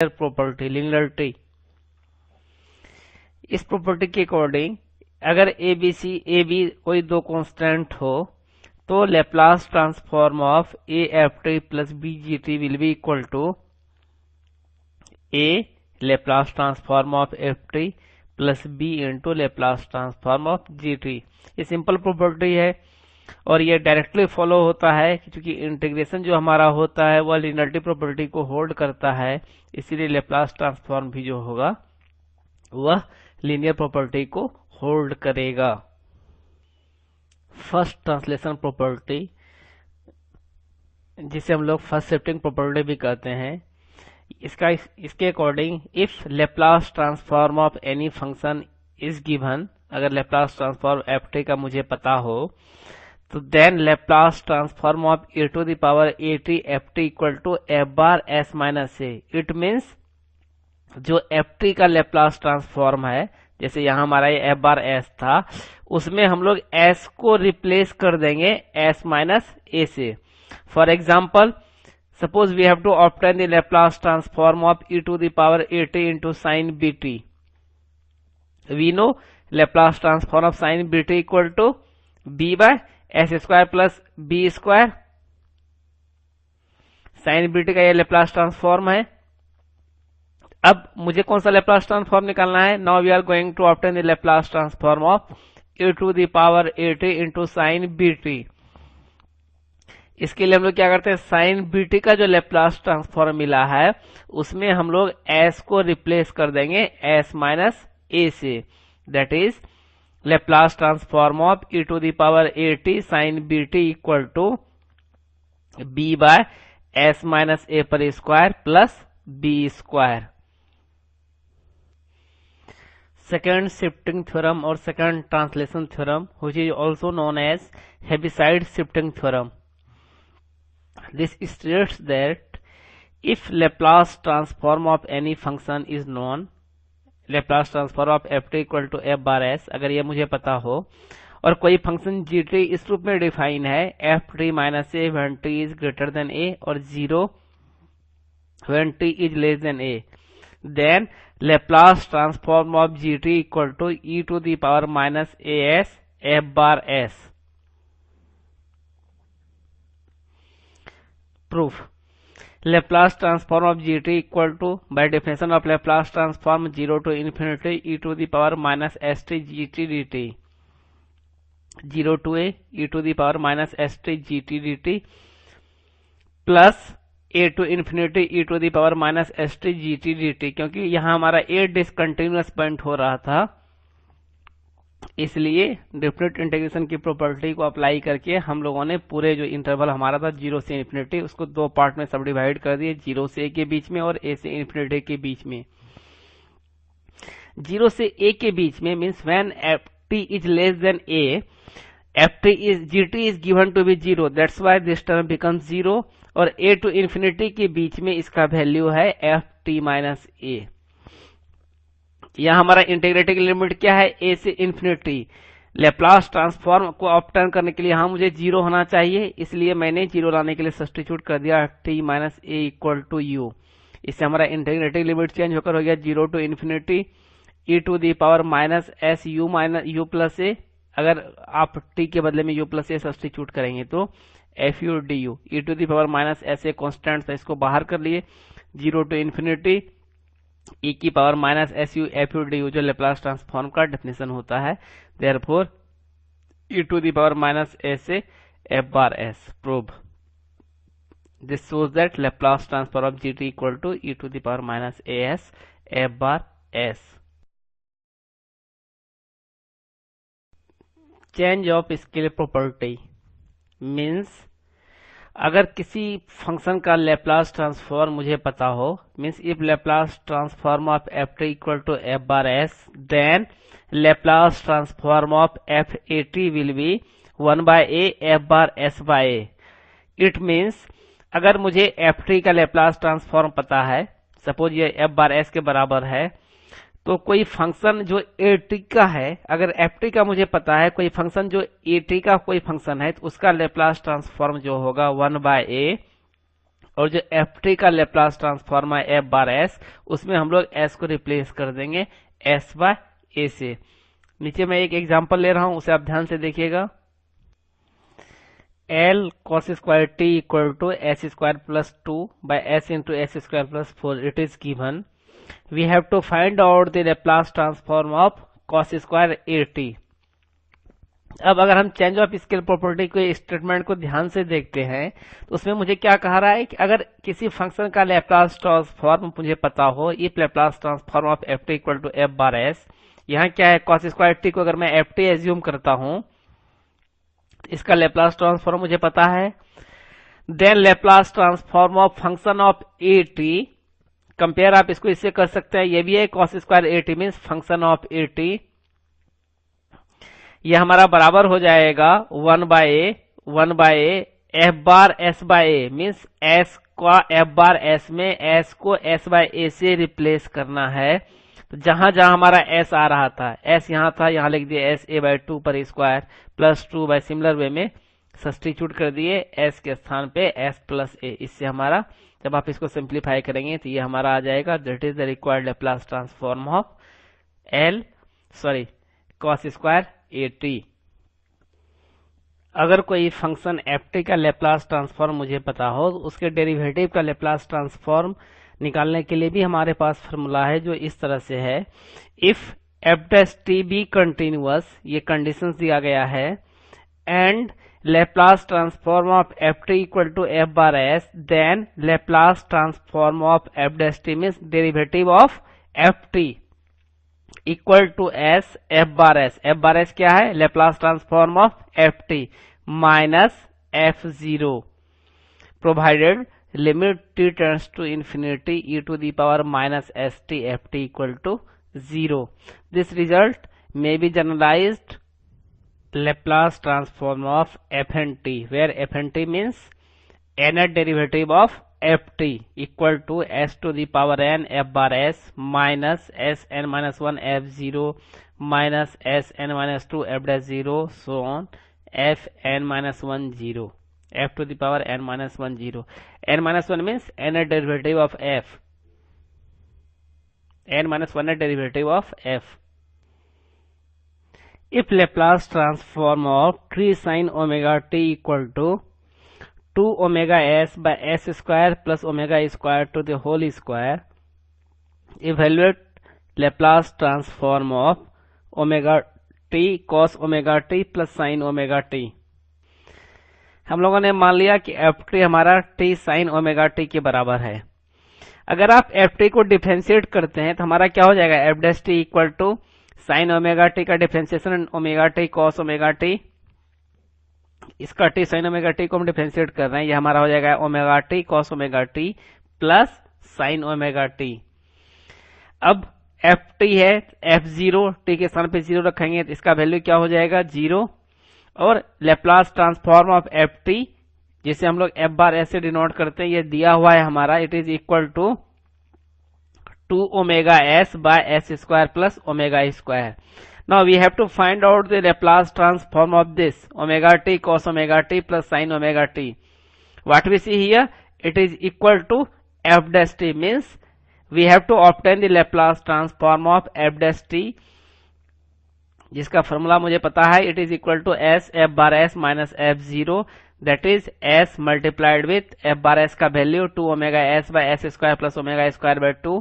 Property linearity. इस property के according अगर ए बी कोई दो कांस्टेंट हो तो Laplace transform of a f t plus b g t will be equal to a Laplace transform of f t plus b into Laplace transform of g t. ये simple property है और ये directly follow होता है क्योंकि integration जो हमारा होता है वह लिनियरिटी प्रॉपर्टी को होल्ड करता है, इसीलिए लेप्लास ट्रांसफॉर्म भी जो होगा वह लीनियर प्रॉपर्टी को होल्ड करेगा। फर्स्ट ट्रांसलेशन प्रॉपर्टी, जिसे हम लोग फर्स्ट शिफ्टिंग प्रॉपर्टी भी कहते हैं, इसके according if Laplace transform of any function is given, अगर लेप्लास ट्रांसफॉर्म एफ टी का मुझे पता हो तो then Laplace transform of a to the power A t f t equal to f bar S minus a. It means जो f t का Laplace transform है, जैसे यहाँ हमारा ये एफ बार एस था, उसमें हम लोग एस को रिप्लेस कर देंगे एस माइनस ए से। For example, suppose we have to obtain the Laplace transform of E to the power A t into sine B t. We know Laplace transform of sine B T equal to B by S square plus B square. Sine B t का ये Laplace transform है। अब मुझे कौन सा Laplace transform निकालना है? Now we are going to obtain the Laplace transform of a to the power A t into sine B t. इसके लिए हम लोग क्या करते हैं, साइन बी टी का जो लेप्लास ट्रांसफॉर्म मिला है उसमें हम लोग एस को रिप्लेस कर देंगे एस माइनस ए से। That is Laplace transform of E to the power A T sine B T equal to B by S minus A पर square plus B square. Second shifting theorem और second translation theorem, which is also known as Heaviside shifting theorem. This states that if Laplace transform of any function is known, Laplace transform of f t equal to f bar s, अगर ये मुझे पता हो और कोई function G T इस रूप में डिफाइन है F T minus A when T is greater than A और 0 when T is less than A, then Laplace transform of gt equal to e to the power minus as f bar s. Proof. Laplace transform of gt equal to, by definition of Laplace transform, 0 to infinity e to the power minus st gt dt, 0 to a e to the power minus st gt dt plus a to infinity E to the power minus s t g t d t. क्योंकि यहाँ हमारा ए discontinuous point हो रहा था, इसलिए definite integration की property को apply करके हम लोगों ने पूरे जो इंटरवल हमारा था 0 से इन्फिनिटी, उसको दो पार्ट में सब डिवाइड कर दिए, 0 से ए के बीच में और ए से इन्फिनिटी के बीच में। 0 से ए के बीच में means when f t is less than a, f t is g t is given to be 0, that's why this term becomes 0। और ए टू इन्फिनिटी के बीच में इसका वैल्यू है एफ टी माइनस ए। यहां हमारा इंटीग्रेटिंग लिमिट क्या है, ए से इन्फिनिटी। लेप्लास ट्रांसफॉर्म को ऑब्टेन करने के लिए यहां मुझे 0 होना चाहिए, इसलिए मैंने 0 लाने के लिए सब्स्टिट्यूट कर दिया T minus A equal to U. इससे हमारा इंटीग्रेटिंग लिमिट चेंज होकर हो गया 0 to infinity E to the power minus S U minus U plus A. अगर आप टी के बदले में यू प्लस ए सब्स्टिट्यूट करेंगे तो f u d u, e to the power minus s a constant था, इसको बाहर कर लिए, 0 टू इन्फिनिटी ई की power minus S u f u d u, जो लेप्लास ट्रांसफॉर्म का डेफिनेशन होता है। Therefore e to the power minus s a f bar s. Prove this shows that Laplace transform of g t equal to e to the power minus a s F bar s. Change of scale property means अगर किसी function का Laplace transform मुझे पता हो, means if Laplace transform of f t equal to f bar s, then Laplace transform of f a t will be 1 by a f bar S by a. It means अगर मुझे f t का Laplace transform पता है, suppose ये F bar S के बराबर है, तो कोई फंक्शन जो ए टी का है, अगर एफ टी का मुझे पता है, कोई फंक्शन जो ए टी का कोई फंक्शन है, तो उसका लेप्लास ट्रांसफॉर्म जो होगा 1 बाय ए और जो एफ टी का लेप्लास ट्रांसफॉर्म है एफ बार एस, उसमें हम लोग एस को रिप्लेस कर देंगे एस बाय ए से। नीचे मैं एक एग्जांपल ले रहा हूं, उसे आप ध्यान से देखिएगा। L cos square t equal to s square plus 2 by s into s square plus 4 it is given. We have to find out the Laplace transform of cos square A t. अब अगर हम change of scale property के statement को ध्यान से देखते हैं तो उसमें मुझे क्या कहा रहा है कि अगर किसी फंक्शन का लेप्लास ट्रांसफॉर्म मुझे पता हो, if Laplace transform of f t equal to f bar s, यहाँ क्या है कॉस स्क्वायर टी को अगर मैं एफ टी एज्यूम करता हूं, इसका लेप्लास ट्रांसफॉर्म मुझे पता है, then Laplace transform of function of A T, compare आप इसको इससे कर सकते हैं, ये भी है cos square A T means function of A T, ये हमारा बराबर हो जाएगा 1 by F bar S by A, means S का एफ बार एस में एस को एस बाय ए से रिप्लेस करना है। तो जहां जहां हमारा एस आ रहा था, एस यहाँ था, यहाँ लिख दिए एस ए बाय 2 पर square plus 2 by similar way में सब्स्टिट्यूट कर दिए एस के स्थान पे एस प्लस ए। इससे हमारा जब आप इसको सिंप्लीफाई करेंगे तो ये हमारा आ जाएगा that is the required Laplace transform of cos square A T. अगर कोई फंक्शन एफ टी का लेप्लास ट्रांसफॉर्म मुझे पता हो तो उसके डेरिवेटिव का लेप्लास ट्रांसफॉर्म निकालने के लिए भी हमारे पास फॉर्मूला है जो इस तरह से है। If f dash t be continuous, ये कंडीशंस दिया गया है, and Laplace transform of f t equal to f bar s, then Laplace transform of F dash t means derivative of f t equal to S F bar s. F bar s क्या है? Laplace transform of f T minus F zero, provided limit t tends to infinity e to the power minus st ft equal to 0. This result may be generalized Laplace transform of f and t, where f and t means nth derivative of ft equal to s to the power n f bar s minus s n minus 1 f 0 minus s n minus 2 f dash 0 so on f n minus 1 0. f to the power n minus 1 0. n minus 1 means nth derivative of f. n minus 1 derivative of f. If Laplace transform of 3 sin omega t equal to 2 omega s by s square plus omega square to the whole square, evaluate Laplace transform of omega t cos omega t plus sin omega t. हम लोगों ने मान लिया कि F T हमारा T sine omega T के बराबर है। अगर आप एफ टी को डिफरेंशिएट करते हैं तो हमारा क्या हो जाएगा? F dash T equal to sine omega T का differentiation omega T cos omega T, इसका टी साइन ओमेगा टी को हम डिफरेंशिएट कर रहे हैं, ये हमारा हो जाएगा omega T cos omega t plus sine omega T. अब एफ टी है, एफ जीरो टी के स्थान पे जीरो रखेंगे तो इसका वैल्यू क्या हो जाएगा? जीरो। और Laplace transform of f t जिसे हम लोग एफ बार एस से डिनोट करते हैं, ये दिया हुआ है हमारा, it is equal to 2 omega S by S square plus omega square. Now we have to find out the Laplace transform of this omega T cos omega t plus sine omega t. What we see here, it is equal to f dash t means we have to obtain the Laplace transform of F dash T, जिसका formula मुझे पता है, it is equal to S F bar S minus F zero, that is S multiplied with F bar S का value 2 omega S by S square plus omega square by 2